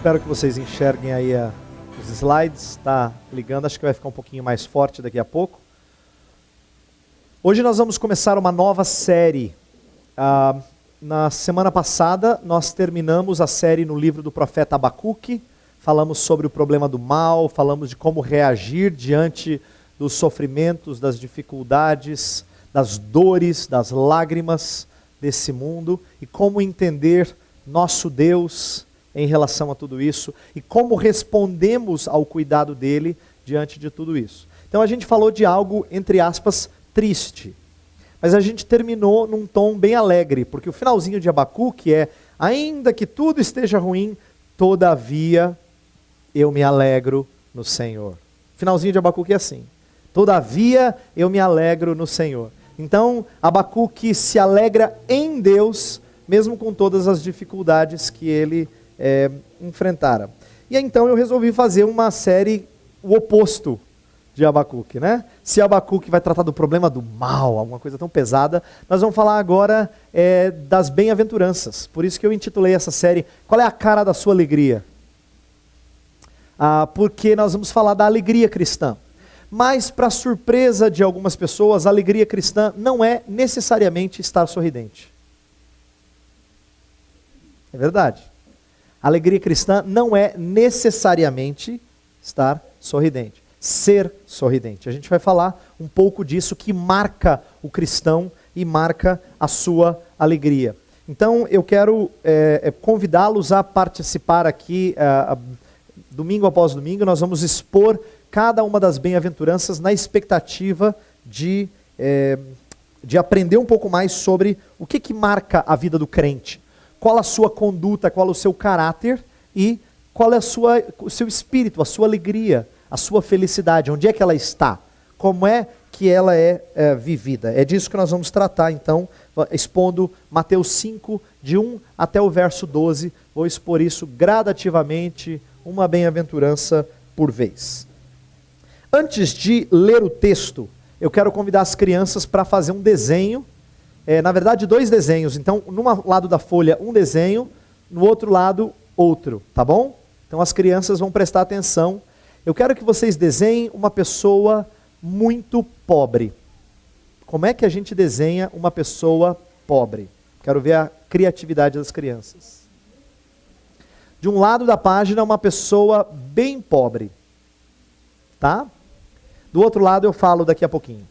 Espero que vocês enxerguem aí os slides. Está ligando, acho que vai ficar um pouquinho mais forte daqui a pouco. Hoje nós vamos começar uma nova série. Na semana passada nós terminamos a série no livro do profeta Abacuque. Falamos sobre o problema do mal, falamos de como reagir diante dos sofrimentos, das dificuldades, das dores, das lágrimas desse mundo e como entender nosso Deus em relação a tudo isso e como respondemos ao cuidado dele diante de tudo isso. Então a gente falou de algo, entre aspas, triste, mas a gente terminou num tom bem alegre, porque o finalzinho de Abacuque é: ainda que tudo esteja ruim, todavia eu me alegro no Senhor. O finalzinho de Abacuque é assim: todavia eu me alegro no Senhor. Então Abacuque se alegra em Deus, mesmo com todas as dificuldades que ele enfrentara. E então eu resolvi fazer uma série, o oposto de Abacuque, né? Se Abacuque vai tratar do problema do mal, alguma coisa tão pesada, nós vamos falar agora das bem-aventuranças. Por isso que eu intitulei essa série, Qual é a cara da sua alegria? Porque nós vamos falar da alegria cristã. Mas, para surpresa de algumas pessoas, a alegria cristã não é necessariamente estar sorridente. É verdade. A alegria cristã não é necessariamente estar sorridente, ser sorridente. A gente vai falar um pouco disso que marca o cristão e marca a sua alegria. Então eu quero convidá-los a participar aqui, domingo após domingo. Nós vamos expor cada uma das bem-aventuranças na expectativa de aprender um pouco mais sobre o que marca a vida do crente. Qual a sua conduta, qual o seu caráter e qual é o seu espírito, a sua alegria, a sua felicidade, onde é que ela está, como é que ela é vivida. É disso que nós vamos tratar, então, expondo Mateus 5, de 1 até o verso 12, vou expor isso gradativamente, uma bem-aventurança por vez. Antes de ler o texto, eu quero convidar as crianças para fazer um desenho. Na verdade, dois desenhos. Então, num lado da folha, um desenho, no outro lado, outro, tá bom? Então, as crianças vão prestar atenção. Eu quero que vocês desenhem uma pessoa muito pobre. Como é que a gente desenha uma pessoa pobre? Quero ver a criatividade das crianças. De um lado da página, uma pessoa bem pobre. Tá? Do outro lado, eu falo daqui a pouquinho.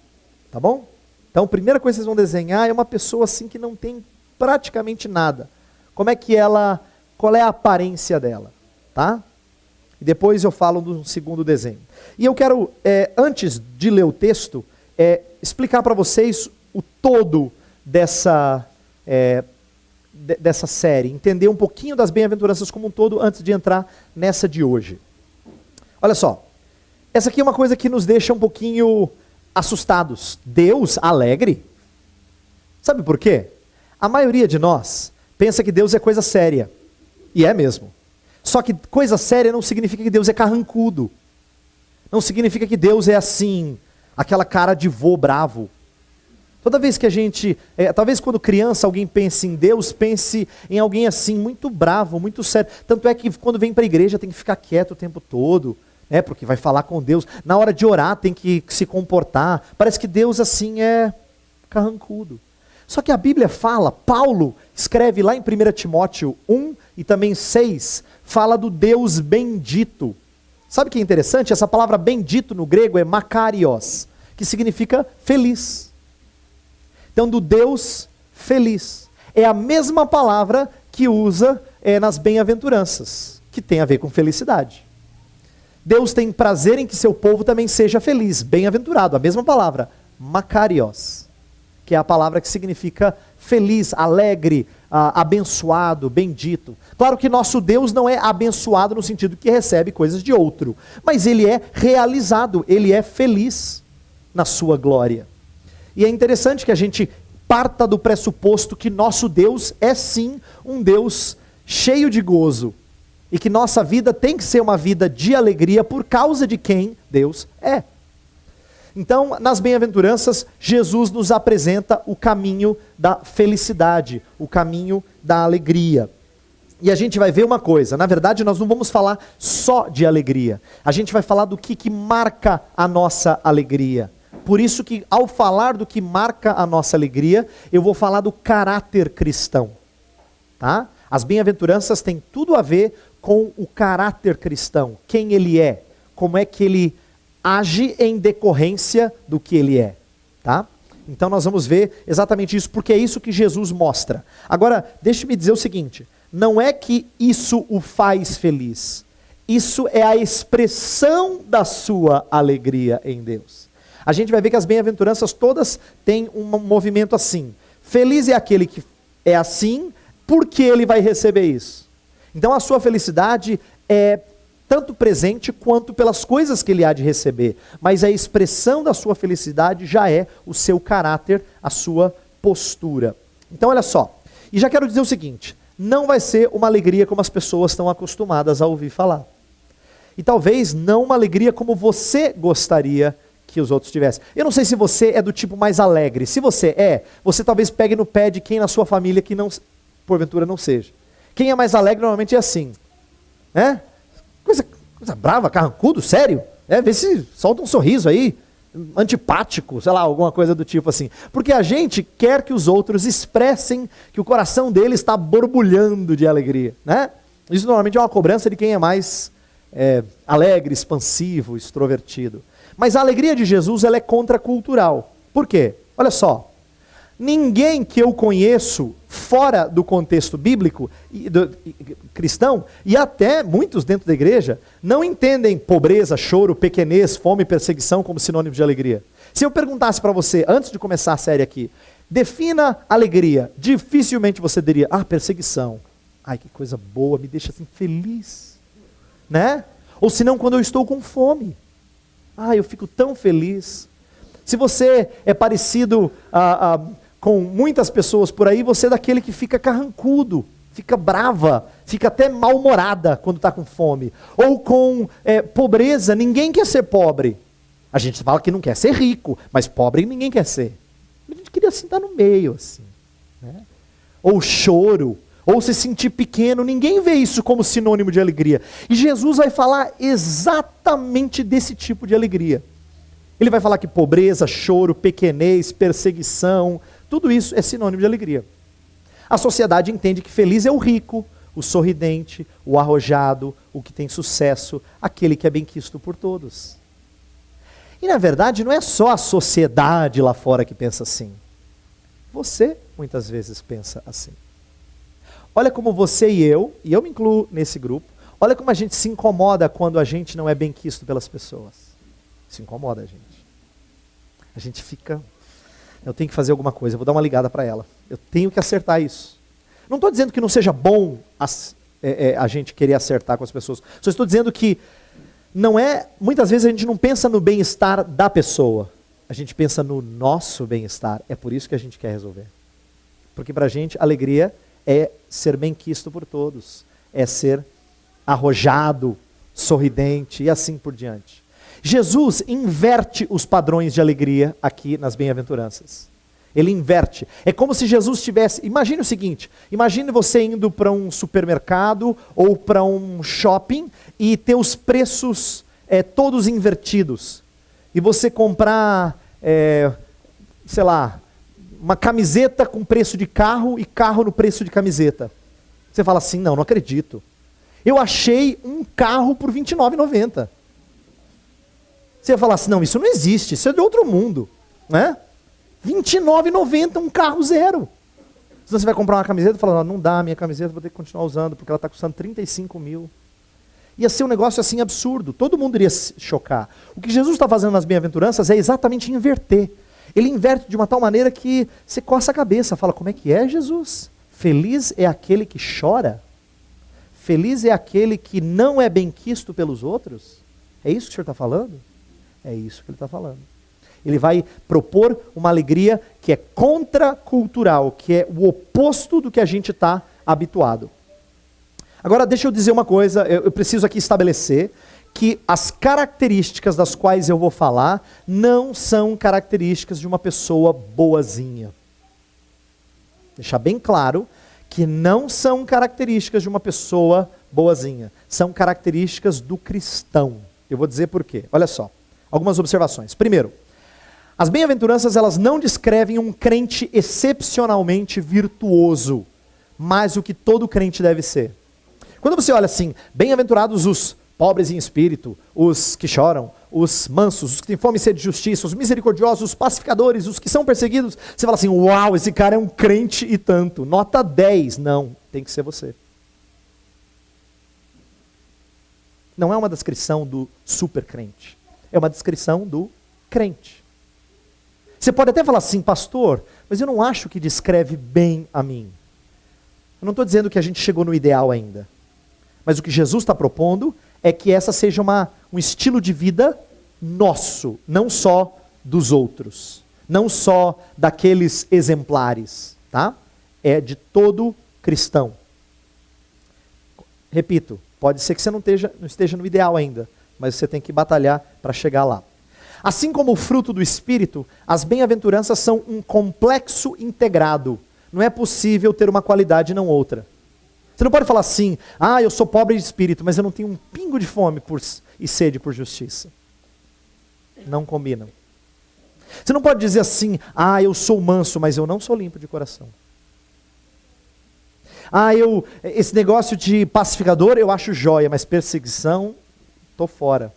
Tá bom? Então, a primeira coisa que vocês vão desenhar é uma pessoa assim que não tem praticamente nada. Qual é a aparência dela, tá? E depois eu falo do segundo desenho. E eu quero, antes de ler o texto, explicar para vocês o todo dessa série, entender um pouquinho das bem-aventuranças como um todo antes de entrar nessa de hoje. Olha só, essa aqui é uma coisa que nos deixa um pouquinho assustados. Deus alegre? Sabe por quê? A maioria de nós pensa que Deus é coisa séria. E é mesmo. Só que coisa séria não significa que Deus é carrancudo. Não significa que Deus é assim, aquela cara de vô bravo. Toda vez que a gente, talvez quando criança alguém pense em Deus, pense em alguém assim, muito bravo, muito sério. Tanto é que quando vem para a igreja tem que ficar quieto o tempo todo. Porque vai falar com Deus. Na hora de orar tem que se comportar. Parece que Deus assim é carrancudo. Só que a Bíblia fala, Paulo escreve lá em 1 Timóteo 1 e também 6, fala do Deus bendito. Sabe o que é interessante? Essa palavra bendito no grego é makarios, que significa feliz. Então, do Deus feliz. É a mesma palavra que usa nas bem-aventuranças, que tem a ver com felicidade. Deus tem prazer em que seu povo também seja feliz, bem-aventurado, a mesma palavra, makarios, que é a palavra que significa feliz, alegre, abençoado, bendito. Claro que nosso Deus não é abençoado no sentido que recebe coisas de outro, mas ele é realizado, ele é feliz na sua glória. E é interessante que a gente parta do pressuposto que nosso Deus é sim um Deus cheio de gozo, e que nossa vida tem que ser uma vida de alegria por causa de quem Deus é. Então, nas bem-aventuranças, Jesus nos apresenta o caminho da felicidade, o caminho da alegria. E a gente vai ver uma coisa, na verdade nós não vamos falar só de alegria, a gente vai falar do que marca a nossa alegria. Por isso que ao falar do que marca a nossa alegria, eu vou falar do caráter cristão. Tá? As bem-aventuranças têm tudo a ver com o caráter cristão, quem ele é, como é que ele age em decorrência do que ele é. Tá? Então nós vamos ver exatamente isso, porque é isso que Jesus mostra. Agora, deixe-me dizer o seguinte, não é que isso o faz feliz, isso é a expressão da sua alegria em Deus. A gente vai ver que as bem-aventuranças todas têm um movimento assim. Feliz é aquele que é assim, porque ele vai receber isso. Então a sua felicidade é tanto presente quanto pelas coisas que ele há de receber. Mas a expressão da sua felicidade já é o seu caráter, a sua postura. Então olha só, e já quero dizer o seguinte, não vai ser uma alegria como as pessoas estão acostumadas a ouvir falar. E talvez não uma alegria como você gostaria que os outros tivessem. Eu não sei se você é do tipo mais alegre. Se você é, você talvez pegue no pé de quem na sua família que não, porventura não seja. Quem é mais alegre normalmente é assim. Né? Coisa brava, carrancudo, sério. Vê se solta um sorriso aí, antipático, sei lá, alguma coisa do tipo assim. Porque a gente quer que os outros expressem que o coração dele está borbulhando de alegria. Né? Isso normalmente é uma cobrança de quem é mais alegre, expansivo, extrovertido. Mas a alegria de Jesus ela é contracultural. Por quê? Olha só, ninguém que eu conheço fora do contexto bíblico cristão, e até muitos dentro da igreja, não entendem pobreza, choro, pequenez, fome e perseguição como sinônimos de alegria. Se eu perguntasse para você, antes de começar a série aqui, defina alegria, dificilmente você diria, perseguição. Ai, que coisa boa, me deixa assim feliz. Né? Ou senão quando eu estou com fome. Eu fico tão feliz. Se você é parecido com muitas pessoas por aí, você é daquele que fica carrancudo, fica brava, fica até mal-humorada quando está com fome. Ou com pobreza, ninguém quer ser pobre. A gente fala que não quer ser rico, mas pobre ninguém quer ser. A gente queria assim estar no meio. Assim, né? Ou choro, ou se sentir pequeno, ninguém vê isso como sinônimo de alegria. E Jesus vai falar exatamente desse tipo de alegria. Ele vai falar que pobreza, choro, pequenez, perseguição, tudo isso é sinônimo de alegria. A sociedade entende que feliz é o rico, o sorridente, o arrojado, o que tem sucesso, aquele que é benquisto por todos. E na verdade não é só a sociedade lá fora que pensa assim. Você muitas vezes pensa assim. Olha como você e eu me incluo nesse grupo, olha como a gente se incomoda quando a gente não é benquisto pelas pessoas. Se incomoda a gente. A gente fica, eu tenho que fazer alguma coisa, eu vou dar uma ligada para ela. Eu tenho que acertar isso. Não estou dizendo que não seja bom a gente querer acertar com as pessoas. Só estou dizendo que muitas vezes a gente não pensa no bem-estar da pessoa. A gente pensa no nosso bem-estar. É por isso que a gente quer resolver. Porque para a gente, alegria é ser benquisto por todos. É ser arrojado, sorridente e assim por diante. Jesus inverte os padrões de alegria aqui nas bem-aventuranças. Ele inverte. É como se Jesus tivesse... Imagine o seguinte, imagine você indo para um supermercado ou para um shopping e ter os preços todos invertidos. E você comprar, sei lá, uma camiseta com preço de carro e carro no preço de camiseta. Você fala assim, não acredito. Eu achei um carro por R$ 29,90. Você vai falar assim, não, isso não existe, isso é de outro mundo. Né? R$ 29,90 um carro zero. Então você vai comprar uma camiseta e fala, não dá, minha camiseta vou ter que continuar usando, porque ela está custando 35 mil. Ia ser um negócio assim absurdo, todo mundo iria se chocar. O que Jesus está fazendo nas bem-aventuranças é exatamente inverter. Ele inverte de uma tal maneira que você coça a cabeça, fala, como é que é, Jesus? Feliz é aquele que chora? Feliz é aquele que não é benquisto pelos outros? É isso que o Senhor está falando? É isso que ele está falando. Ele vai propor uma alegria que é contracultural, que é o oposto do que a gente está habituado. Agora deixa eu dizer uma coisa, eu preciso aqui estabelecer que as características das quais eu vou falar não são características de uma pessoa boazinha. Deixar bem claro que não são características de uma pessoa boazinha, são características do cristão. Eu vou dizer por quê. Olha só, algumas observações. Primeiro, as bem-aventuranças, elas não descrevem um crente excepcionalmente virtuoso, mais o que todo crente deve ser. Quando você olha assim, bem-aventurados os pobres em espírito, os que choram, os mansos, os que têm fome e sede de justiça, os misericordiosos, os pacificadores, os que são perseguidos, você fala assim, uau, esse cara é um crente e tanto, nota 10. Não, tem que ser você. Não é uma descrição do super crente, é uma descrição do crente. Você pode até falar assim, pastor, mas eu não acho que descreve bem a mim. Eu não estou dizendo que a gente chegou no ideal ainda, mas o que Jesus está propondo é que essa seja um estilo de vida nosso, não só dos outros, não só daqueles exemplares, tá? É de todo cristão. Repito, pode ser que você não esteja no ideal ainda, mas você tem que batalhar para chegar lá. Assim como o fruto do Espírito, as bem-aventuranças são um complexo integrado. Não é possível ter uma qualidade e não outra. Você não pode falar assim, eu sou pobre de espírito, mas eu não tenho um pingo de fome e sede por justiça. Não combinam. Você não pode dizer assim, eu sou manso, mas eu não sou limpo de coração. Esse negócio de pacificador eu acho joia, mas perseguição, estou fora.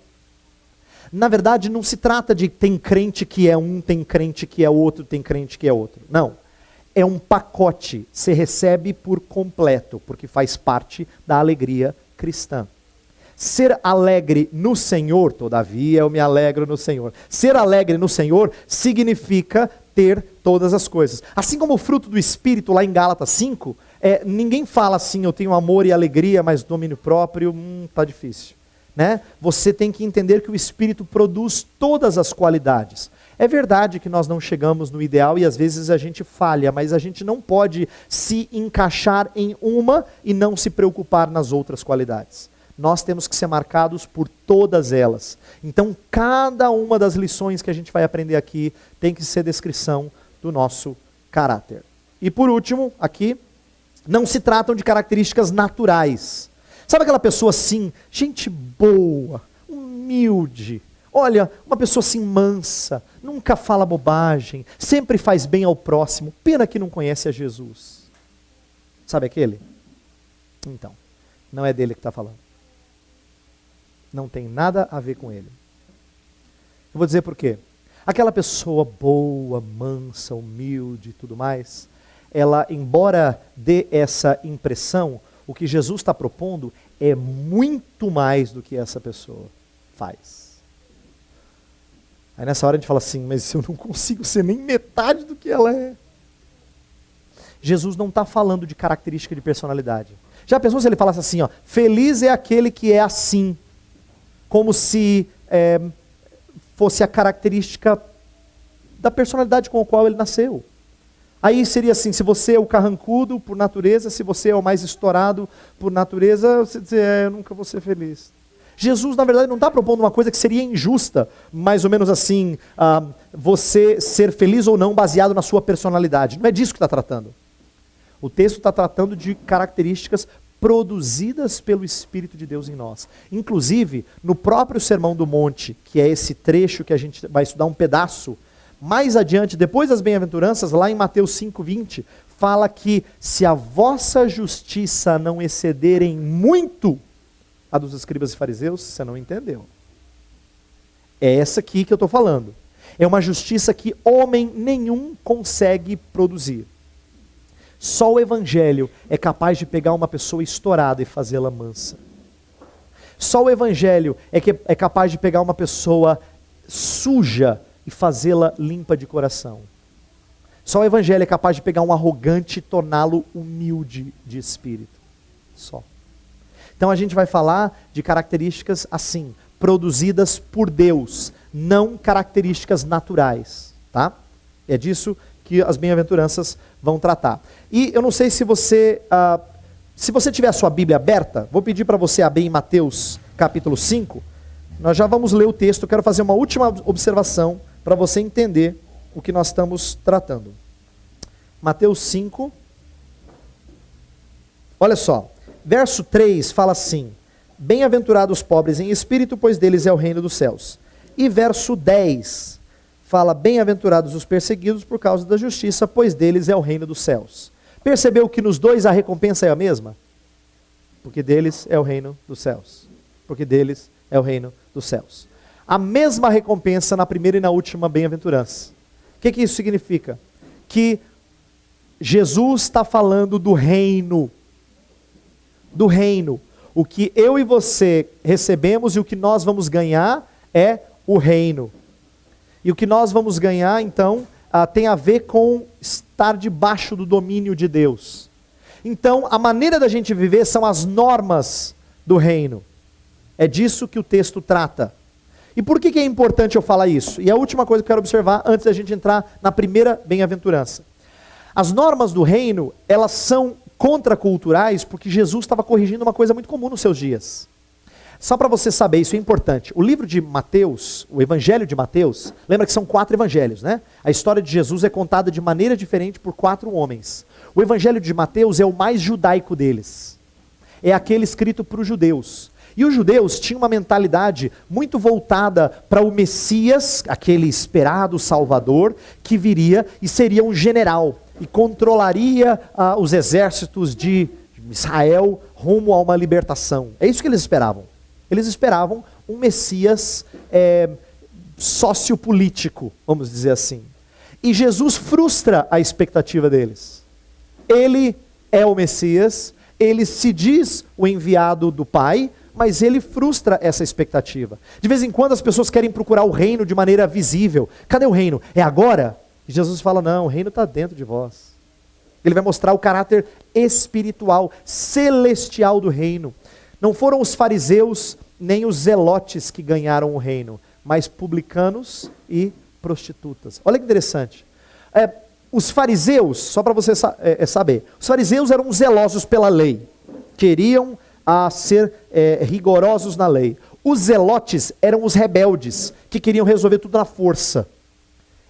Na verdade, não se trata de tem crente que é um, tem crente que é outro, tem crente que é outro. Não. É um pacote, você recebe por completo, porque faz parte da alegria cristã. Ser alegre no Senhor, todavia eu me alegro no Senhor. Ser alegre no Senhor significa ter todas as coisas. Assim como o fruto do Espírito, lá em Gálatas 5, ninguém fala assim, eu tenho amor e alegria, mas domínio próprio, tá difícil. Né? Você tem que entender que o Espírito produz todas as qualidades. É verdade que nós não chegamos no ideal e às vezes a gente falha, mas a gente não pode se encaixar em uma e não se preocupar nas outras qualidades. Nós temos que ser marcados por todas elas. Então, cada uma das lições que a gente vai aprender aqui tem que ser descrição do nosso caráter. E por último, aqui, não se tratam de características naturais. Sabe aquela pessoa assim, gente boa, humilde, olha, uma pessoa assim mansa, nunca fala bobagem, sempre faz bem ao próximo, pena que não conhece a Jesus. Sabe aquele? Então, não é dele que está falando. Não tem nada a ver com ele. Eu vou dizer por quê. Aquela pessoa boa, mansa, humilde e tudo mais, ela, embora dê essa impressão, o que Jesus está propondo é muito mais do que essa pessoa faz. Aí nessa hora a gente fala assim, mas eu não consigo ser nem metade do que ela é. Jesus não está falando de característica de personalidade. Já pensou se ele falasse assim, feliz é aquele que é assim, como se fosse a característica da personalidade com a qual ele nasceu. Aí seria assim, se você é o carrancudo por natureza, se você é o mais estourado por natureza, você dizer, eu nunca vou ser feliz. Jesus, na verdade, não está propondo uma coisa que seria injusta, mais ou menos assim, você ser feliz ou não baseado na sua personalidade. Não é disso que está tratando. O texto está tratando de características produzidas pelo Espírito de Deus em nós. Inclusive, no próprio Sermão do Monte, que é esse trecho que a gente vai estudar um pedaço, mais adiante, depois das bem-aventuranças, lá em Mateus 5,20, fala que se a vossa justiça não exceder em muito a dos escribas e fariseus, você não entendeu. É essa aqui que eu estou falando. É uma justiça que homem nenhum consegue produzir. Só o Evangelho é capaz de pegar uma pessoa estourada e fazê-la mansa. Só o Evangelho é capaz de pegar uma pessoa suja e fazê-la limpa de coração. Só o Evangelho é capaz de pegar um arrogante e torná-lo humilde de espírito. Só. Então a gente vai falar de características assim, produzidas por Deus, não características naturais. Tá? É disso que as bem-aventuranças vão tratar. E eu não sei se você tiver a sua Bíblia aberta, vou pedir para você abrir em Mateus capítulo 5, nós já vamos ler o texto, eu quero fazer uma última observação para você entender o que nós estamos tratando. Mateus 5, Olha só, verso 3 fala assim: bem-aventurados os pobres em espírito, pois deles é o reino dos céus. E verso 10 fala: bem-aventurados os perseguidos por causa da justiça, pois deles é o reino dos céus. Percebeu que nos dois a recompensa é a mesma? Porque deles é o reino dos céus. Porque deles é o reino dos céus. A mesma recompensa na primeira e na última bem-aventurança. O que isso significa? Que Jesus está falando do reino. Do reino. O que eu e você recebemos e o que nós vamos ganhar é o reino. E o que nós vamos ganhar, então, tem a ver com estar debaixo do domínio de Deus. Então, a maneira da gente viver são as normas do reino. É disso que o texto trata. E por que é importante eu falar isso? E a última coisa que eu quero observar antes da gente entrar na primeira bem-aventurança. As normas do reino, elas são contraculturais porque Jesus estava corrigindo uma coisa muito comum nos seus dias. Só para você saber, isso é importante. O livro de Mateus, o Evangelho de Mateus, lembra que são 4 evangelhos, né? A história de Jesus é contada de maneira diferente por 4 homens. O Evangelho de Mateus é o mais judaico deles. É aquele escrito para os judeus. E os judeus tinham uma mentalidade muito voltada para o Messias, aquele esperado Salvador, que viria e seria um general e controlaria os exércitos de Israel rumo a uma libertação. É isso que eles esperavam. Eles esperavam um Messias sociopolítico, vamos dizer assim. E Jesus frustra a expectativa deles. Ele é o Messias, ele se diz o enviado do Pai, mas ele frustra essa expectativa. De vez em quando as pessoas querem procurar o reino de maneira visível. Cadê o reino? É agora? E Jesus fala: não, o reino está dentro de vós. Ele vai mostrar o caráter espiritual, celestial do reino. Não foram os fariseus nem os zelotes que ganharam o reino, mas publicanos e prostitutas. Olha que interessante. Os fariseus, só para você saber, os fariseus eram zelosos pela lei, queriam ser rigorosos na lei. Os zelotes eram os rebeldes, que queriam resolver tudo na força.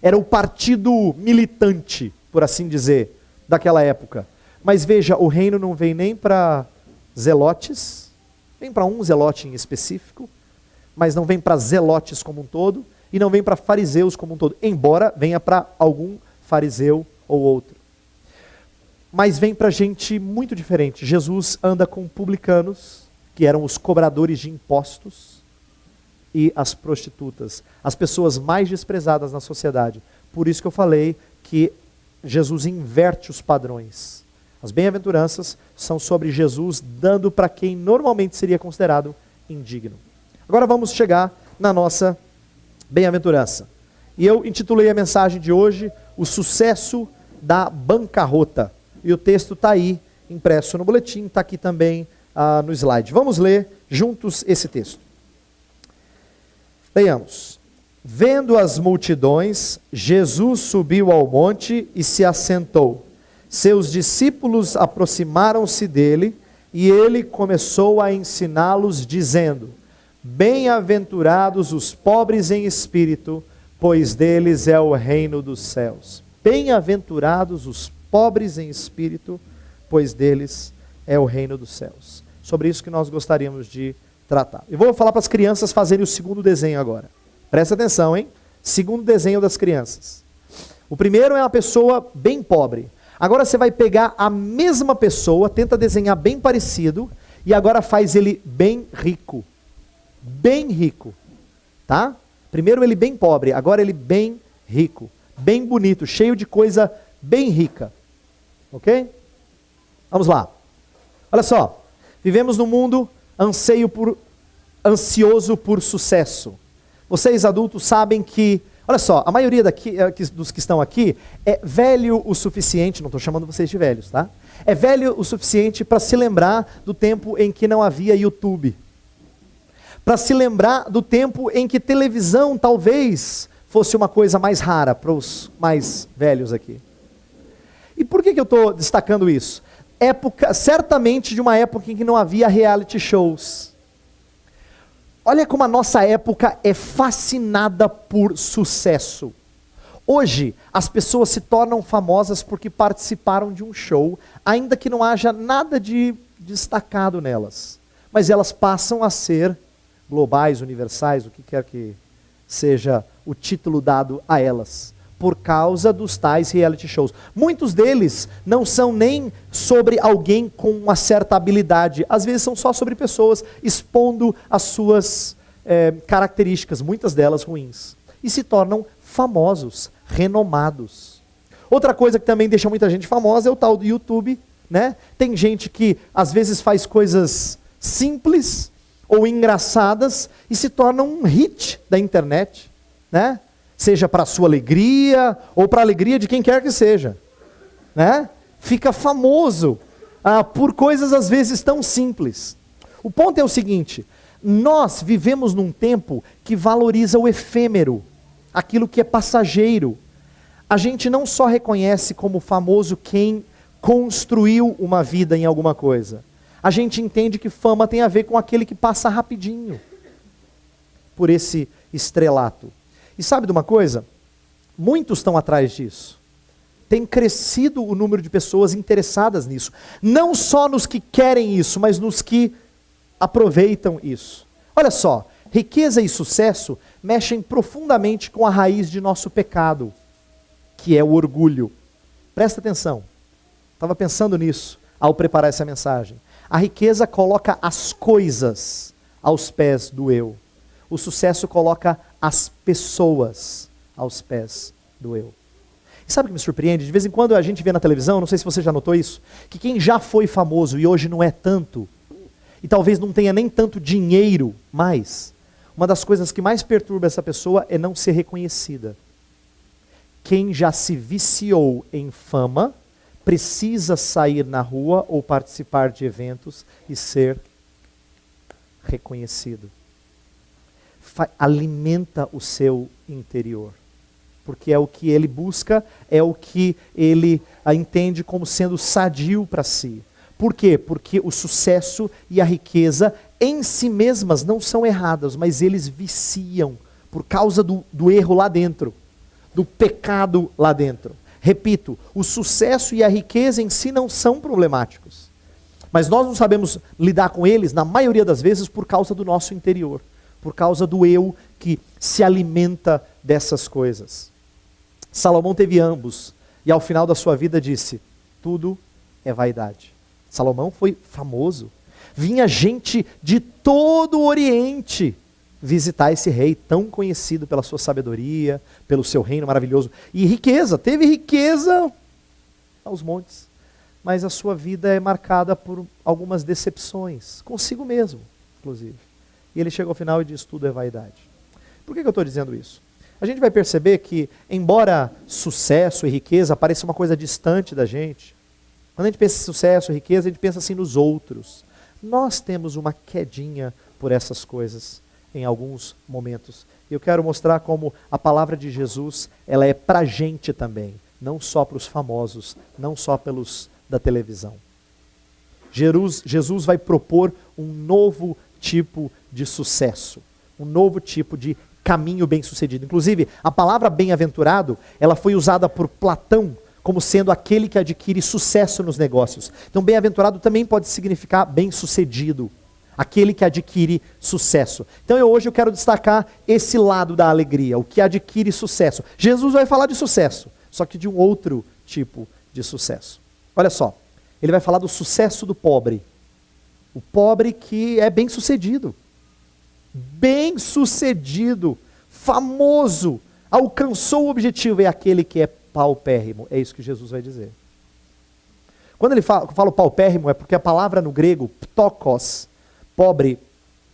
Era o partido militante, por assim dizer, daquela época. Mas veja, o reino não vem nem para zelotes, vem para um zelote em específico, mas não vem para zelotes como um todo, e não vem para fariseus como um todo, embora venha para algum fariseu ou outro. Mas vem para gente muito diferente. Jesus anda com publicanos, que eram os cobradores de impostos, e as prostitutas, as pessoas mais desprezadas na sociedade. Por isso que eu falei que Jesus inverte os padrões. As bem-aventuranças são sobre Jesus dando para quem normalmente seria considerado indigno. Agora vamos chegar na nossa bem-aventurança. E eu intitulei a mensagem de hoje: o sucesso da bancarrota. E o texto está aí, impresso no boletim, está aqui também no slide. Vamos ler juntos esse texto. Leiamos. Vendo as multidões, Jesus subiu ao monte e se assentou. Seus discípulos aproximaram-se dele e ele começou a ensiná-los, dizendo: bem-aventurados os pobres em espírito, pois deles é o reino dos céus. Bem-aventurados os pobres em espírito, pois deles é o reino dos céus. Sobre isso que nós gostaríamos de tratar. Eu vou falar para as crianças fazerem o segundo desenho agora. Presta atenção, hein? Segundo desenho das crianças. O primeiro é uma pessoa bem pobre. Agora você vai pegar a mesma pessoa, tenta desenhar bem parecido, e agora faz ele bem rico. Bem rico. Tá? Primeiro ele bem pobre, agora ele bem rico. Bem bonito, cheio de coisa bem rica. Ok? Vamos lá. Olha só. Vivemos num mundo ansioso por sucesso. Vocês adultos sabem que, olha só, a maioria dos que estão aqui é velho o suficiente, não estou chamando vocês de velhos, tá? É velho o suficiente para se lembrar do tempo em que não havia YouTube. Para se lembrar do tempo em que televisão talvez fosse uma coisa mais rara para os mais velhos aqui. E por que eu estou destacando isso? Certamente de uma época em que não havia reality shows. Olha como a nossa época é fascinada por sucesso. Hoje, as pessoas se tornam famosas porque participaram de um show, ainda que não haja nada de destacado nelas. Mas elas passam a ser globais, universais, o que quer que seja o título dado a elas, por causa dos tais reality shows. Muitos deles não são nem sobre alguém com uma certa habilidade, às vezes são só sobre pessoas expondo as suas características, muitas delas ruins, e se tornam famosos, renomados. Outra coisa que também deixa muita gente famosa é o tal do YouTube, né? Tem gente que às vezes faz coisas simples ou engraçadas e se torna um hit da internet, né? Seja para a sua alegria ou para a alegria de quem quer que seja, né? Fica famoso por coisas às vezes tão simples. O ponto é o seguinte: nós vivemos num tempo que valoriza o efêmero, aquilo que é passageiro. A gente não só reconhece como famoso quem construiu uma vida em alguma coisa. A gente entende que fama tem a ver com aquele que passa rapidinho por esse estrelato. E sabe de uma coisa? Muitos estão atrás disso. Tem crescido o número de pessoas interessadas nisso. Não só nos que querem isso, mas nos que aproveitam isso. Olha só, riqueza e sucesso mexem profundamente com a raiz de nosso pecado, que é o orgulho. Presta atenção. Estava pensando nisso ao preparar essa mensagem. A riqueza coloca as coisas aos pés do eu. O sucesso coloca as pessoas aos pés do eu. E sabe o que me surpreende? De vez em quando a gente vê na televisão, não sei se você já notou isso, que quem já foi famoso e hoje não é tanto, e talvez não tenha nem tanto dinheiro mais, uma das coisas que mais perturba essa pessoa é não ser reconhecida. Quem já se viciou em fama, precisa sair na rua ou participar de eventos e ser reconhecido. Alimenta o seu interior, porque é o que ele busca, é o que ele entende como sendo sadio para si. Por quê? Porque o sucesso e a riqueza em si mesmas não são erradas, mas eles viciam por causa do erro lá dentro, do pecado lá dentro. Repito, o sucesso e a riqueza em si não são problemáticos, mas nós não sabemos lidar com eles, na maioria das vezes, por causa do nosso interior, por causa do eu que se alimenta dessas coisas. Salomão teve ambos, e ao final da sua vida disse: tudo é vaidade. Salomão foi famoso, vinha gente de todo o Oriente visitar esse rei tão conhecido pela sua sabedoria, pelo seu reino maravilhoso. E riqueza, teve riqueza aos montes. Mas a sua vida é marcada por algumas decepções, consigo mesmo, inclusive. E ele chega ao final e diz: tudo é vaidade. Por que eu estou dizendo isso? A gente vai perceber que, embora sucesso e riqueza pareça uma coisa distante da gente, quando a gente pensa em sucesso e riqueza, a gente pensa assim nos outros. Nós temos uma quedinha por essas coisas em alguns momentos. E eu quero mostrar como a palavra de Jesus, ela é pra gente também, não só para os famosos, não só pelos da televisão. Jesus vai propor um novo tipo de sucesso, um novo tipo de caminho bem-sucedido. Inclusive, a palavra bem-aventurado, ela foi usada por Platão como sendo aquele que adquire sucesso nos negócios. Então, bem-aventurado também pode significar bem-sucedido, aquele que adquire sucesso. Então hoje eu quero destacar esse lado da alegria, o que adquire sucesso. Jesus vai falar de sucesso, só que de um outro tipo de sucesso. Olha só, ele vai falar do sucesso do pobre. O pobre que é bem-sucedido, famoso, alcançou o objetivo, é aquele que é paupérrimo. É isso que Jesus vai dizer. Quando ele fala o paupérrimo, é porque a palavra no grego, ptokos, pobre,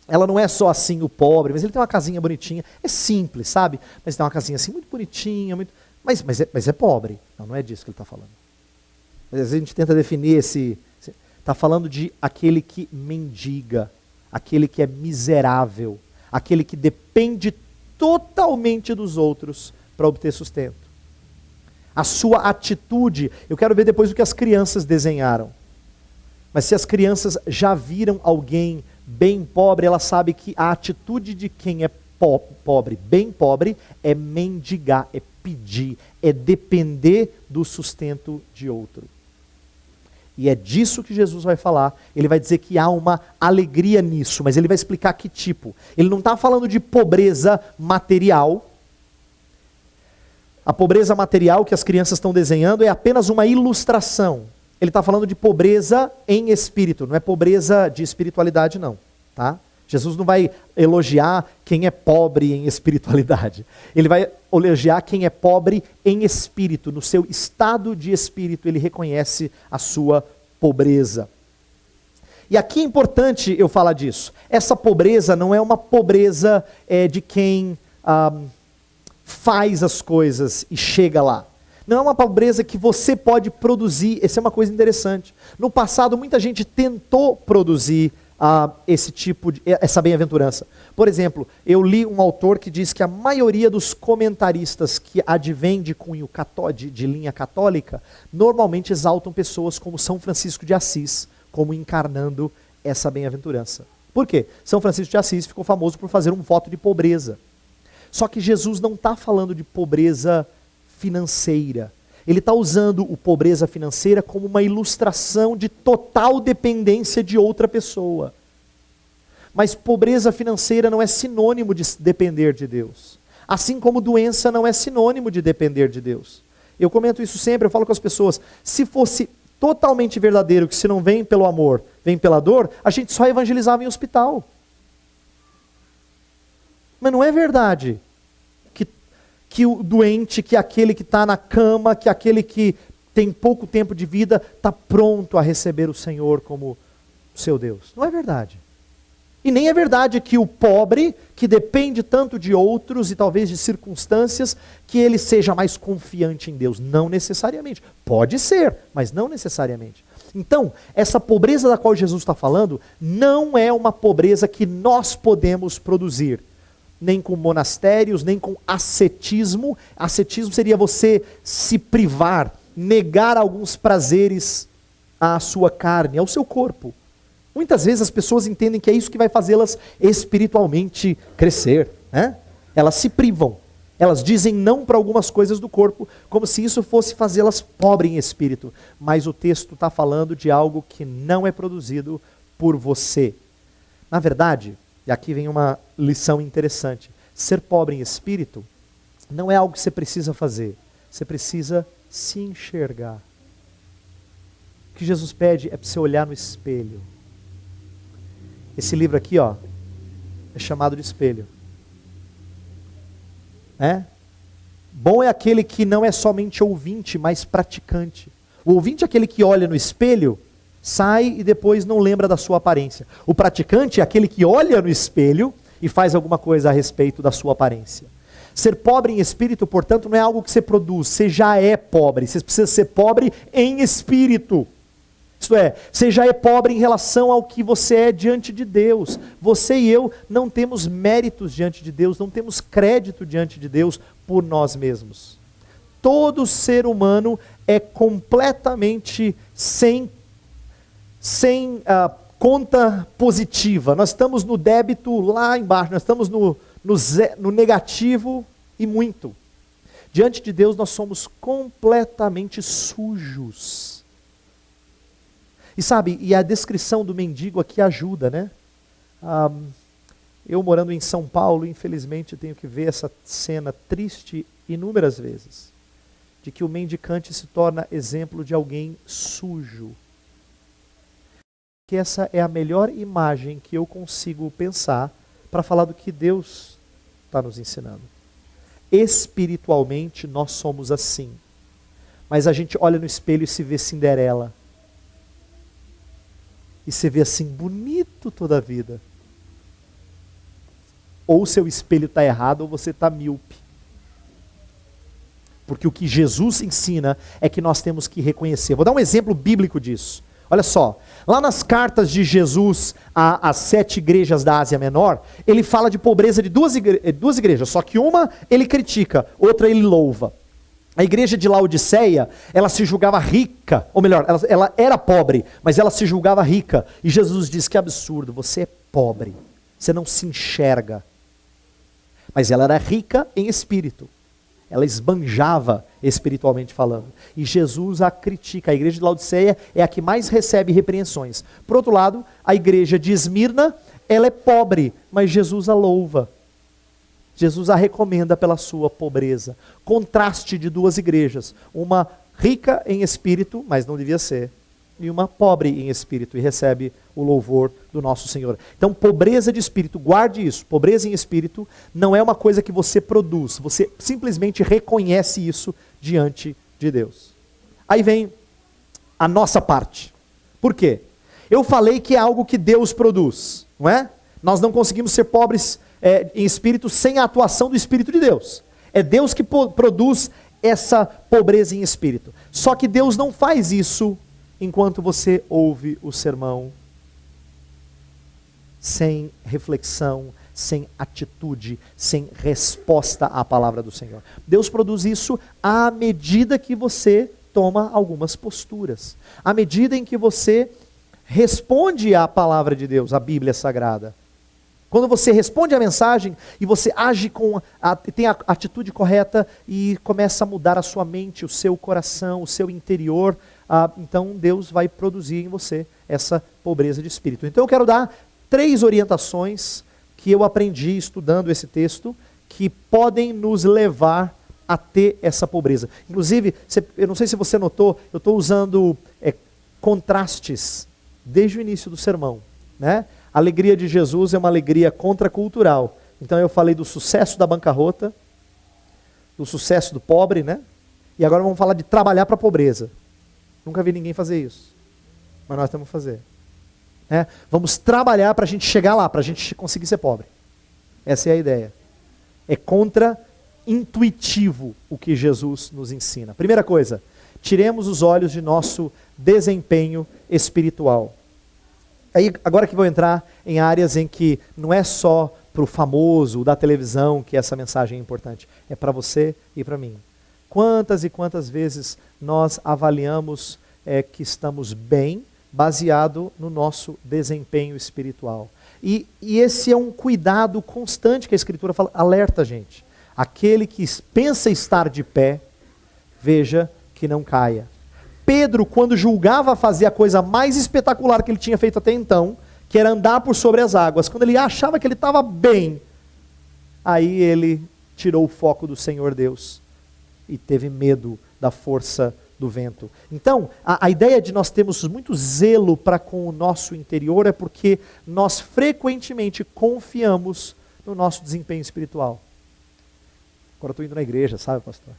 ela não é só assim o pobre, mas ele tem uma casinha bonitinha, é simples, sabe? Mas tem uma casinha assim muito bonitinha, mas é pobre. Não é disso que ele está falando. Às vezes a gente tenta definir está falando de aquele que mendiga, aquele que é miserável, aquele que depende totalmente dos outros para obter sustento. A sua atitude, eu quero ver depois o que as crianças desenharam. Mas se as crianças já viram alguém bem pobre, ela sabe que a atitude de quem é pobre, bem pobre, é mendigar, é pedir, é depender do sustento de outro. E é disso que Jesus vai falar. Ele vai dizer que há uma alegria nisso, mas ele vai explicar que tipo. Ele não está falando de pobreza material. A pobreza material que as crianças estão desenhando é apenas uma ilustração. Ele está falando de pobreza em espírito, não é pobreza de espiritualidade não, tá? Jesus não vai elogiar quem é pobre em espiritualidade. Ele vai elogiar quem é pobre em espírito, no seu estado de espírito, ele reconhece a sua pobreza. E aqui é importante eu falar disso. Essa pobreza não é uma pobreza de quem faz as coisas e chega lá. Não é uma pobreza que você pode produzir. Essa é uma coisa interessante. No passado, muita gente tentou produzir essa bem-aventurança. Por exemplo, eu li um autor que diz que a maioria dos comentaristas que advém de cunho de linha católica, normalmente exaltam pessoas como São Francisco de Assis, como encarnando essa bem-aventurança. Por quê? São Francisco de Assis ficou famoso por fazer um voto de pobreza. Só que Jesus não está falando de pobreza financeira. Ele está usando o pobreza financeira como uma ilustração de total dependência de outra pessoa. Mas pobreza financeira não é sinônimo de depender de Deus. Assim como doença não é sinônimo de depender de Deus. Eu comento isso sempre, eu falo com as pessoas, se fosse totalmente verdadeiro que se não vem pelo amor, vem pela dor, a gente só evangelizava em hospital. Mas não é verdade que o doente, que aquele que está na cama, que aquele que tem pouco tempo de vida, está pronto a receber o Senhor como seu Deus. Não é verdade. E nem é verdade que o pobre, que depende tanto de outros e talvez de circunstâncias, que ele seja mais confiante em Deus. Não necessariamente. Pode ser, mas não necessariamente. Então, essa pobreza da qual Jesus está falando, não é uma pobreza que nós podemos produzir. Nem com monastérios, nem com ascetismo. Ascetismo seria você se privar, negar alguns prazeres à sua carne, ao seu corpo. Muitas vezes as pessoas entendem que é isso que vai fazê-las espiritualmente crescer, né? Elas se privam, elas dizem não para algumas coisas do corpo, como se isso fosse fazê-las pobres em espírito. Mas o texto está falando de algo que não é produzido por você. Na verdade, e aqui vem uma lição interessante. Ser pobre em espírito não é algo que você precisa fazer. Você precisa se enxergar. O que Jesus pede é para você olhar no espelho. Esse livro aqui, ó, é chamado de espelho. Bom é aquele que não é somente ouvinte, mas praticante. O ouvinte é aquele que olha no espelho, sai e depois não lembra da sua aparência. O praticante é aquele que olha no espelho e faz alguma coisa a respeito da sua aparência. Ser pobre em espírito, portanto, não é algo que você produz, você já é pobre, você precisa ser pobre em espírito. Isto é, você já é pobre em relação ao que você é diante de Deus. Você e eu não temos méritos diante de Deus, não temos crédito diante de Deus por nós mesmos. Todo ser humano é completamente sem conta positiva. Nós estamos no débito lá embaixo, nós estamos no negativo e muito. Diante de Deus nós somos completamente sujos. E sabe, e a descrição do mendigo aqui ajuda, né? Eu morando em São Paulo, infelizmente tenho que ver essa cena triste inúmeras vezes, de que o mendicante se torna exemplo de alguém sujo. Que essa é a melhor imagem que eu consigo pensar para falar do que Deus está nos ensinando. Espiritualmente nós somos assim, mas a gente olha no espelho e se vê Cinderela. E você vê assim, bonito toda a vida. Ou o seu espelho está errado, ou você está míope. Porque o que Jesus ensina é que nós temos que reconhecer. Vou dar um exemplo bíblico disso. Olha só, lá nas cartas de Jesus às 7 igrejas da Ásia Menor, ele fala de pobreza de duas igrejas, só que uma ele critica, outra ele louva. A igreja de Laodiceia, ela se julgava rica, ou melhor, ela era pobre, mas ela se julgava rica. E Jesus diz que absurdo, você é pobre, você não se enxerga. Mas ela era rica em espírito. ela esbanjava espiritualmente falando. E Jesus a critica. A igreja de Laodiceia é a que mais recebe repreensões. Por outro lado, a igreja de Esmirna, ela é pobre, mas Jesus a louva. Jesus a recomenda pela sua pobreza. Contraste de duas igrejas. Uma rica em espírito, mas não devia ser, e uma pobre em espírito, e recebe o louvor do nosso Senhor. Então, pobreza de espírito, guarde isso. Pobreza em espírito não é uma coisa que você produz. Você simplesmente reconhece isso diante de Deus. Aí vem a nossa parte. Por quê? Eu falei que é algo que Deus produz, não é? Nós não conseguimos ser pobres em espírito sem a atuação do Espírito de Deus. É Deus que produz essa pobreza em espírito. Só que Deus não faz isso enquanto você ouve o sermão sem reflexão, sem atitude, sem resposta à palavra do Senhor. Deus produz isso à medida que você toma algumas posturas, à medida em que você responde à palavra de Deus, à Bíblia Sagrada. Quando você responde à mensagem e você age tem a atitude correta e começa a mudar a sua mente, o seu coração, o seu interior, então Deus vai produzir em você essa pobreza de espírito. Então eu quero dar 3 orientações que eu aprendi estudando esse texto, que podem nos levar a ter essa pobreza. Inclusive, eu não sei se você notou, eu estou usando contrastes desde o início do sermão, né? A alegria de Jesus é uma alegria contracultural. Então eu falei do sucesso da bancarrota, do sucesso do pobre, né? E agora vamos falar de trabalhar para a pobreza. Nunca vi ninguém fazer isso, mas nós temos que fazer. Né? Vamos trabalhar para a gente chegar lá, para a gente conseguir ser pobre. Essa é a ideia. É contra-intuitivo o que Jesus nos ensina. Primeira coisa, tiremos os olhos de nosso desempenho espiritual. Aí, agora que vou entrar em áreas em que não é só para o famoso da televisão que essa mensagem é importante, é para você e para mim. Quantas e quantas vezes nós avaliamos que estamos bem baseado no nosso desempenho espiritual? E esse é um cuidado constante que a Escritura fala, alerta a gente. Aquele que pensa estar de pé, veja que não caia. Pedro, quando julgava fazer a coisa mais espetacular que ele tinha feito até então, que era andar por sobre as águas, quando ele achava que ele estava bem, aí ele tirou o foco do Senhor Deus e teve medo da força do vento. Então, a ideia de nós termos muito zelo para com o nosso interior é porque nós frequentemente confiamos no nosso desempenho espiritual. Agora eu estou indo na igreja, sabe, pastor?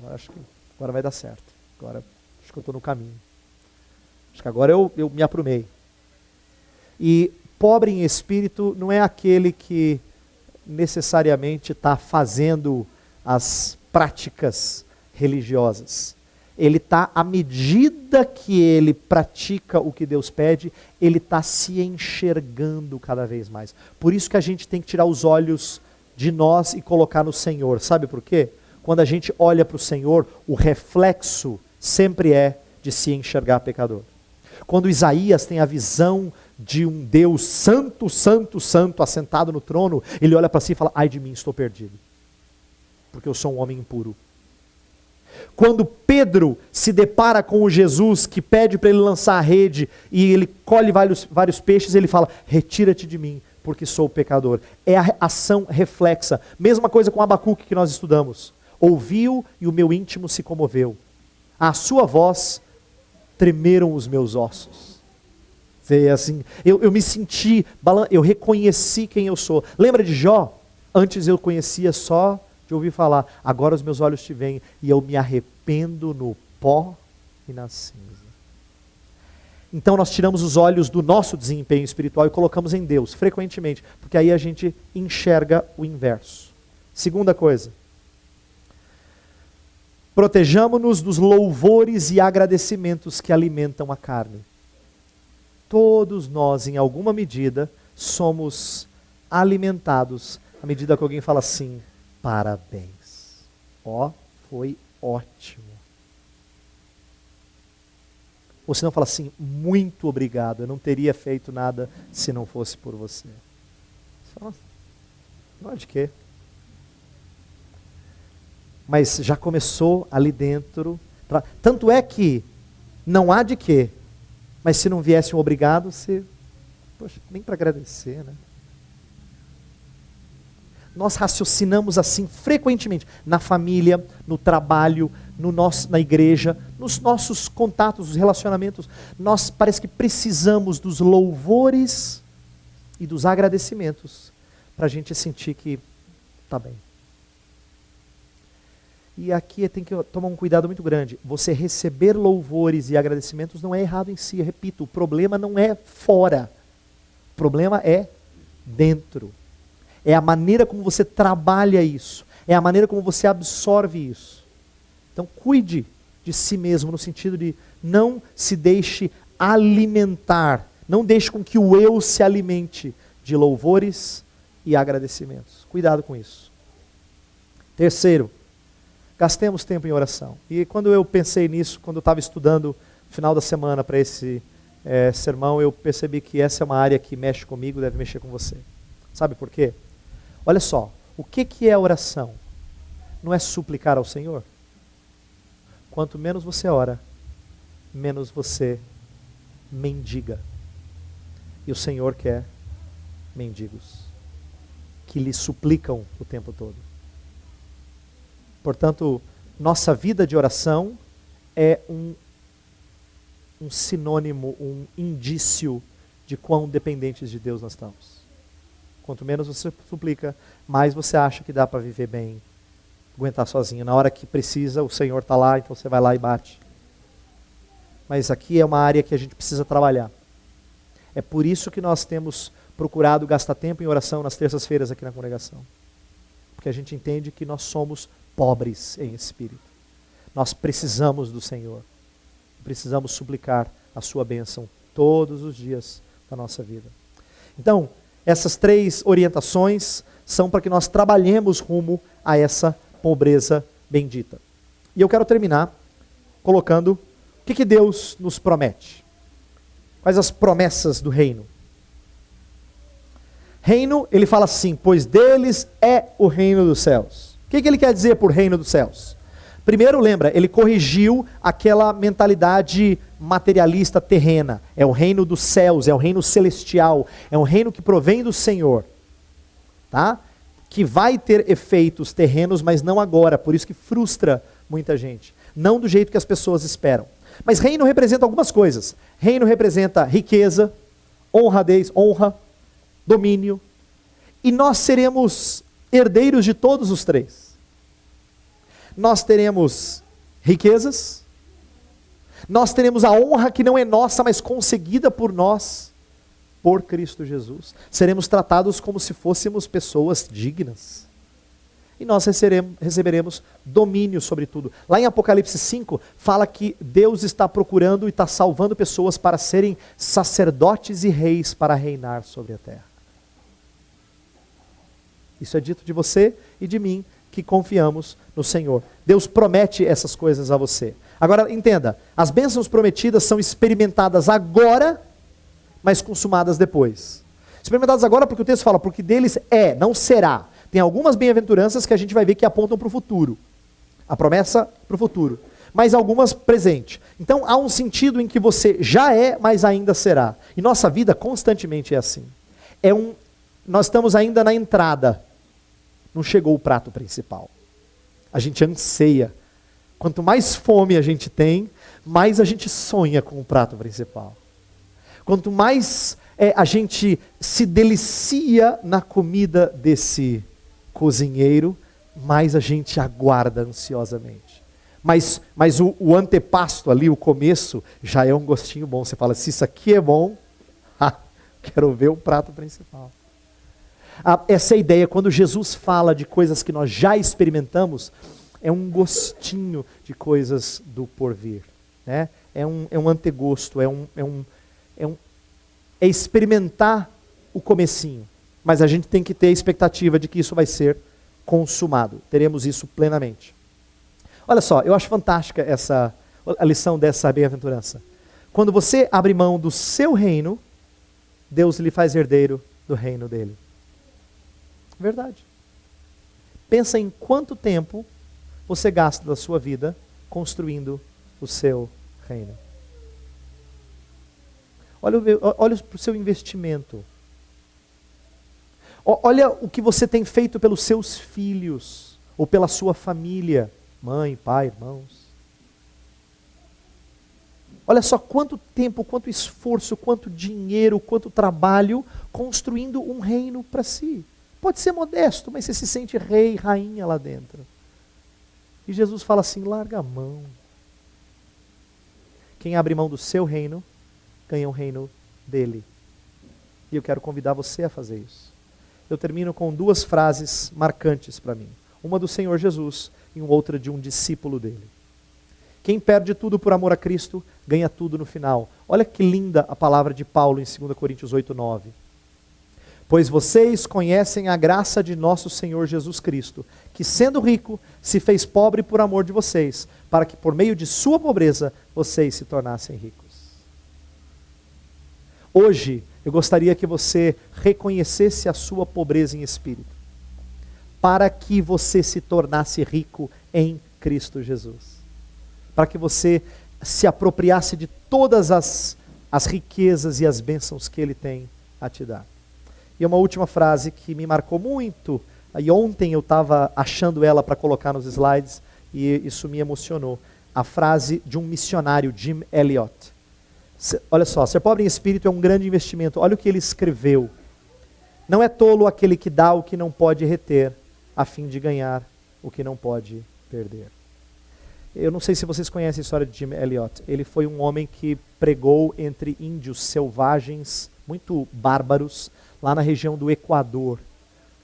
Eu acho que agora vai dar certo. Agora acho que eu estou no caminho. Acho que agora eu me aprumei. E pobre em espírito não é aquele que necessariamente está fazendo as práticas religiosas. Ele está, à medida que ele pratica o que Deus pede, ele está se enxergando cada vez mais. Por isso que a gente tem que tirar os olhos de nós e colocar no Senhor. Sabe por quê? Quando a gente olha para o Senhor, o reflexo sempre é de se enxergar pecador. Quando Isaías tem a visão de um Deus santo, santo, santo, assentado no trono, ele olha para si e fala, ai de mim, estou perdido, porque eu sou um homem impuro. Quando Pedro se depara com o Jesus que pede para ele lançar a rede e ele colhe vários peixes, ele fala, retira-te de mim, porque sou pecador. É a ação reflexa. Mesma coisa com Abacuque que nós estudamos. Ouviu e o meu íntimo se comoveu. À sua voz tremeram os meus ossos. Assim, eu me senti, eu reconheci quem eu sou. Lembra de Jó? Antes eu conhecia só de ouvir falar. Agora os meus olhos te veem e eu me arrependo no pó e na cinza. Então nós tiramos os olhos do nosso desempenho espiritual e colocamos em Deus, frequentemente, porque aí a gente enxerga o inverso. Segunda coisa. Protejamo-nos dos louvores e agradecimentos que alimentam a carne. Todos nós, em alguma medida, somos alimentados à medida que alguém fala assim, parabéns. Ó, foi ótimo. Ou se não fala assim, muito obrigado, eu não teria feito nada se não fosse por você. Só, não de quê? mas já começou ali dentro. Tanto é que não há de quê, mas se não viesse um obrigado, você, poxa, nem para agradecer, né? Nós raciocinamos assim frequentemente, na família, no trabalho, na igreja, nos nossos contatos, os relacionamentos. Nós parece que precisamos dos louvores e dos agradecimentos para a gente sentir que está bem. E aqui tem que tomar um cuidado muito grande. Você receber louvores e agradecimentos não é errado em si. Eu repito, o problema não é fora. O problema é dentro. É a maneira como você trabalha isso. É a maneira como você absorve isso. Então cuide de si mesmo, no sentido de não se deixe alimentar. Não deixe com que o eu se alimente de louvores e agradecimentos. Cuidado com isso. Terceiro, gastemos tempo em oração. E quando eu pensei nisso, quando eu estava estudando no final da semana para esse sermão, eu percebi que essa é uma área que mexe comigo, deve mexer com você. Sabe por quê? Olha só, o que é oração? Não é suplicar ao Senhor? Quanto menos você ora, menos você mendiga. E o Senhor quer mendigos, que lhe suplicam o tempo todo. Portanto, nossa vida de oração é um sinônimo, um indício de quão dependentes de Deus nós estamos. Quanto menos você suplica, mais você acha que dá para viver bem, aguentar sozinho. Na hora que precisa, o Senhor está lá, então você vai lá e bate. Mas aqui é uma área que a gente precisa trabalhar. É por isso que nós temos procurado gastar tempo em oração nas terças-feiras aqui na congregação. Porque a gente entende que nós somos pobres em espírito. Nós precisamos do Senhor. Precisamos suplicar a sua bênção todos os dias da nossa vida. Então, essas 3 orientações são para que nós trabalhemos rumo a essa pobreza bendita. E eu quero terminar colocando o que Deus nos promete. Quais as promessas do reino? Reino, ele fala assim, pois deles é o reino dos céus. O que ele quer dizer por reino dos céus? Primeiro, lembra, ele corrigiu aquela mentalidade materialista terrena. É o reino dos céus, é o reino celestial, é um reino que provém do Senhor. Tá? Que vai ter efeitos terrenos, mas não agora, por isso que frustra muita gente. Não do jeito que as pessoas esperam. Mas reino representa algumas coisas. Reino representa riqueza, honra, domínio. E nós seremos herdeiros de todos os 3. Nós teremos riquezas, nós teremos a honra que não é nossa, mas conseguida por nós, por Cristo Jesus. Seremos tratados como se fôssemos pessoas dignas. E nós receberemos domínio sobre tudo. Lá em Apocalipse 5, fala que Deus está procurando e está salvando pessoas para serem sacerdotes e reis para reinar sobre a terra. Isso é dito de você e de mim, que confiamos no Senhor. Deus promete essas coisas a você. Agora, entenda, as bênçãos prometidas são experimentadas agora, mas consumadas depois. Experimentadas agora porque o texto fala, porque deles é, não será. Tem algumas bem-aventuranças que a gente vai ver que apontam para o futuro. A promessa para o futuro. Mas algumas presente. Então há um sentido em que você já é, mas ainda será. E nossa vida constantemente é assim. Nós estamos ainda na entrada. Não chegou o prato principal. A gente anseia. Quanto mais fome a gente tem, mais a gente sonha com o prato principal. Quanto mais a gente se delicia na comida desse cozinheiro, mais a gente aguarda ansiosamente. Mas o antepasto ali, o começo, já é um gostinho bom. Você fala, se isso aqui é bom, quero ver o prato principal. Essa é a ideia, quando Jesus fala de coisas que nós já experimentamos, é um gostinho de coisas do porvir. Né? É um antegosto, é experimentar o comecinho. Mas a gente tem que ter a expectativa de que isso vai ser consumado. Teremos isso plenamente. Olha só, eu acho fantástica a lição dessa bem-aventurança. Quando você abre mão do seu reino, Deus lhe faz herdeiro do reino dele. Verdade. Pensa em quanto tempo você gasta da sua vida construindo o seu reino? Olha para o seu investimento. Olha o que você tem feito pelos seus filhos, ou pela sua família, mãe, pai, irmãos. Olha só quanto tempo, quanto esforço, quanto dinheiro, quanto trabalho construindo um reino para si. Pode ser modesto, mas você se sente rei, rainha lá dentro. E Jesus fala assim, larga a mão. Quem abre mão do seu reino, ganha o reino dele. E eu quero convidar você a fazer isso. Eu termino com duas frases marcantes para mim. Uma do Senhor Jesus e outra de um discípulo dele. Quem perde tudo por amor a Cristo, ganha tudo no final. Olha que linda a palavra de Paulo em 2 Coríntios 8:9. Pois vocês conhecem a graça de nosso Senhor Jesus Cristo, que sendo rico, se fez pobre por amor de vocês, para que por meio de sua pobreza, vocês se tornassem ricos. Hoje, eu gostaria que você reconhecesse a sua pobreza em espírito, para que você se tornasse rico em Cristo Jesus. Para que você se apropriasse de todas as riquezas e as bênçãos que Ele tem a te dar. E uma última frase que me marcou muito, e ontem eu estava achando ela para colocar nos slides, e isso me emocionou. A frase de um missionário, Jim Elliot. Olha só, ser pobre em espírito é um grande investimento. Olha o que ele escreveu. Não é tolo aquele que dá o que não pode reter, a fim de ganhar o que não pode perder. Eu não sei se vocês conhecem a história de Jim Elliot. Ele foi um homem que pregou entre índios selvagens, muito bárbaros, lá na região do Equador,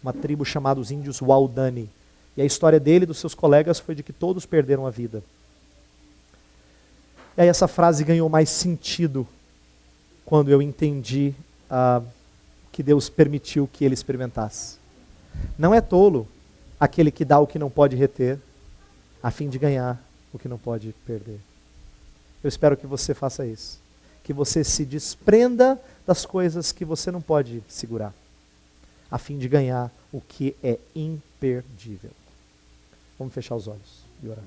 uma tribo chamada os índios Waodani. E a história dele e dos seus colegas foi de que todos perderam a vida. E aí essa frase ganhou mais sentido quando eu entendi que Deus permitiu que ele experimentasse. Não é tolo aquele que dá o que não pode reter, a fim de ganhar o que não pode perder. Eu espero que você faça isso. Que você se desprenda das coisas que você não pode segurar, a fim de ganhar o que é imperdível. Vamos fechar os olhos e orar.